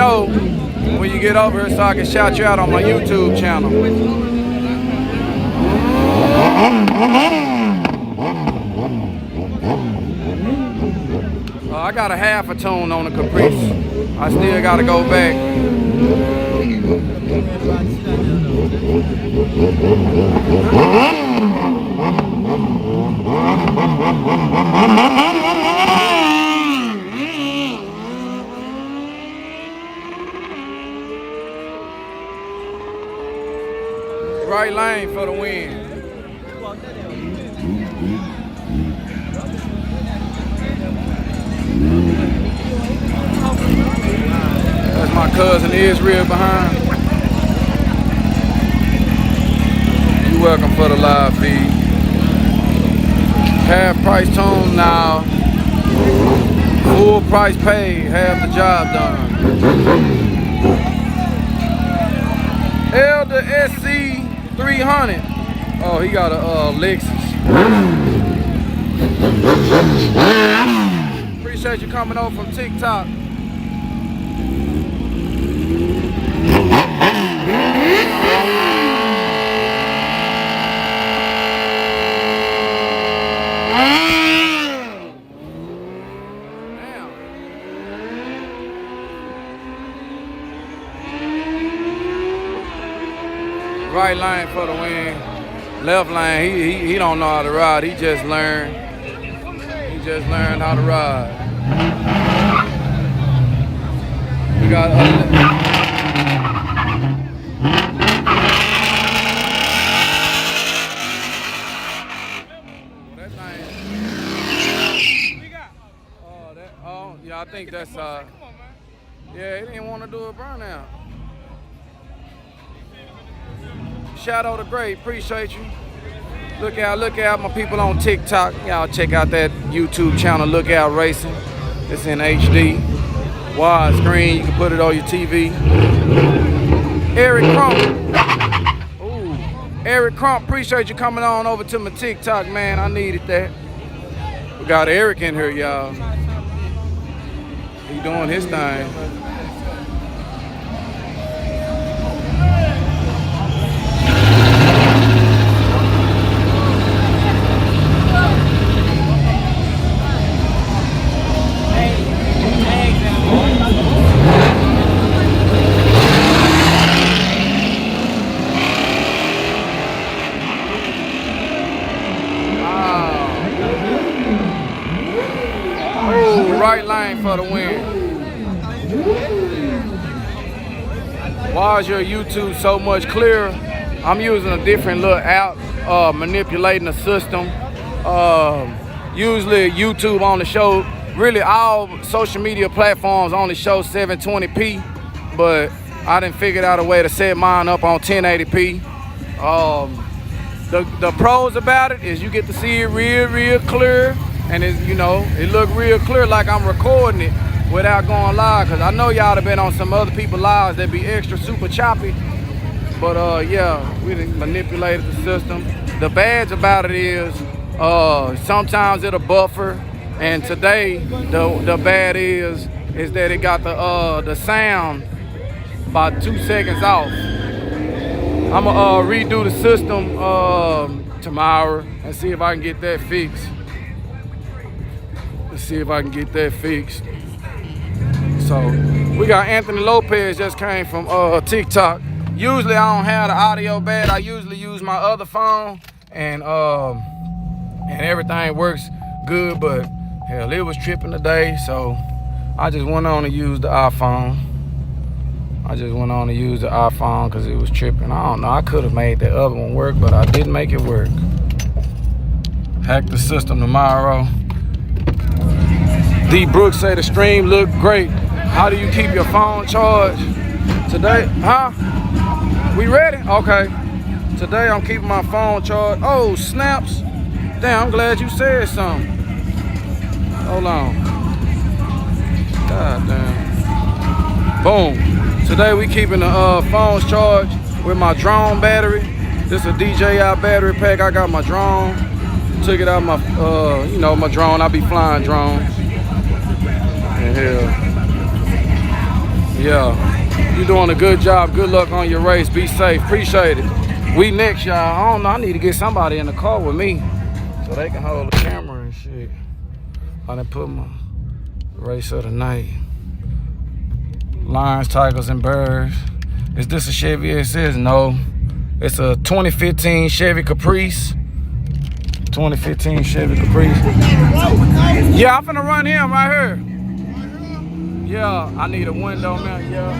know when you get over here so I can shout you out on my YouTube channel. I got a half a tune on the Caprice. I still got to go back. Right lane for the win. That's my cousin Israel behind. You welcome for the live feed. Half price tune now. Full price paid, half the job done. Elder SC 300. Oh, he got a Lexus. Appreciate you coming over from TikTok. Right lane for the win. Left lane, he don't know how to ride. He just learned. He just learned how to ride. We got that thing. Oh, yeah, I think that's yeah, he didn't want to do a burnout. Shadow the Great, appreciate you. Look out, my people on TikTok. Y'all check out that YouTube channel, Look Out Racing. It's in HD, widescreen. You can put it on your TV. Eric Crump. Ooh, Eric Crump, appreciate you coming on over to my TikTok, man. I needed that. We got Eric in here, y'all. He doing his thing. Right lane for the win. Why is your YouTube so much clearer? I'm using a different little app, manipulating the system. Usually YouTube on the show, really all social media platforms only show 720p, but I done figured out a way to set mine up on 1080p. The pros about it is you get to see it real clear. And it's, you know, it look real clear like I'm recording it without going live. Cause I know y'all have been on some other people's lives that be extra super choppy. But yeah, we done manipulated the system. The bad about it is sometimes it'll buffer. And today the bad is that it got the sound about 2 seconds off. I'ma redo the system tomorrow and see if I can get that fixed. See if I can get that fixed. So we got Anthony Lopez just came from TikTok. Usually I don't have the audio bad. I usually use my other phone and everything works good, but hell, it was tripping today, so I just went on to use the iPhone. Because it was tripping. I don't know, I could have made the other one work, but I didn't make it work. Hack the system tomorrow. D. Brooks say the stream look great. How do you keep your phone charged? Today, huh? We ready? Okay. Today I'm keeping my phone charged. Oh, snaps. Damn, I'm glad you said something. Hold on. God damn. Boom. Today we keeping the phones charged with my drone battery. This is a DJI battery pack. I got my drone. Took it out my, you know, my drone. I be flying drones. And hell, Yeah, you doing a good job. Good luck on your race. Be safe. Appreciate it. We next, y'all. I don't know. I need to get somebody in the car with me so they can hold the camera and shit. I done put my race of the night. Lions, tigers, and bears. Is this a Chevy? It says no. It's a 2015 Chevy Caprice. 2015 Chevy Caprice. Yeah, I'm finna run him right here. Yeah, I need a window, man. Yeah,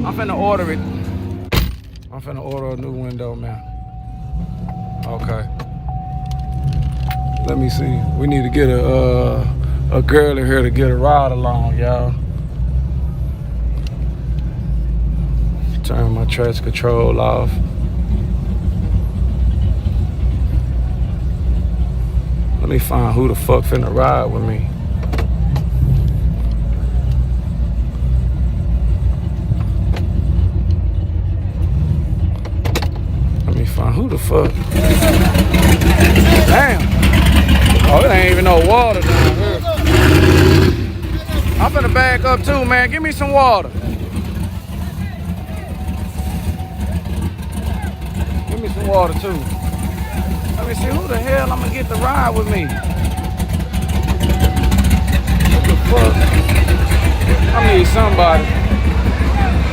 I'm finna order it. I'm finna order a new window, man. Okay. Let me see. We need to get a girl in here to get a ride along, y'all. Turn my traction control off. Let me find who the fuck finna ride with me. Let me find who the fuck. Damn. Oh, it ain't even no water down here. I'm finna back up too, man. Give me some water. Give me some water too. Let me see who the hell I'm gonna get to ride with me. What the fuck? I need somebody.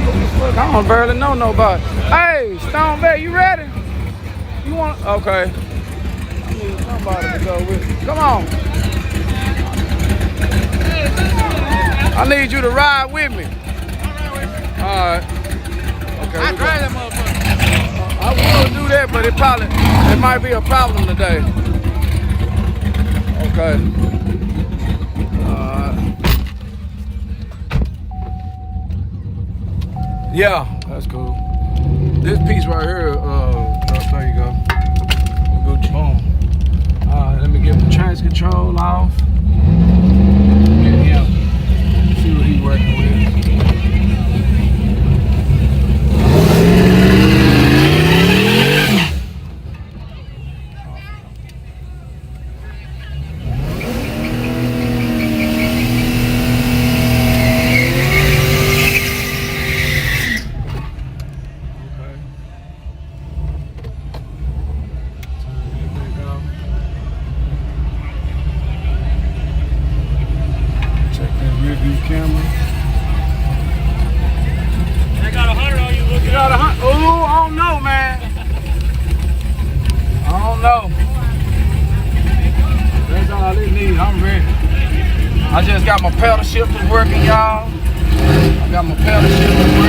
What the fuck? I don't barely know nobody. Hey, Stone Bay, you ready? You want? Okay. I need somebody to go with me. Come on. I need you to ride with me. All right. Okay. I drive that motherfucker. I will do that, but it might be a problem today. Okay. Yeah, that's cool. This piece right here, there you go. Good boom. Let me get the traction control off. Yeah, see what he's working with. Camera. I got 100 on you. You got 100? Ooh, I don't know, man. I don't know. That's all it needs. I'm ready. I just got my pedal shifters working, y'all. I got my pedal shifters working.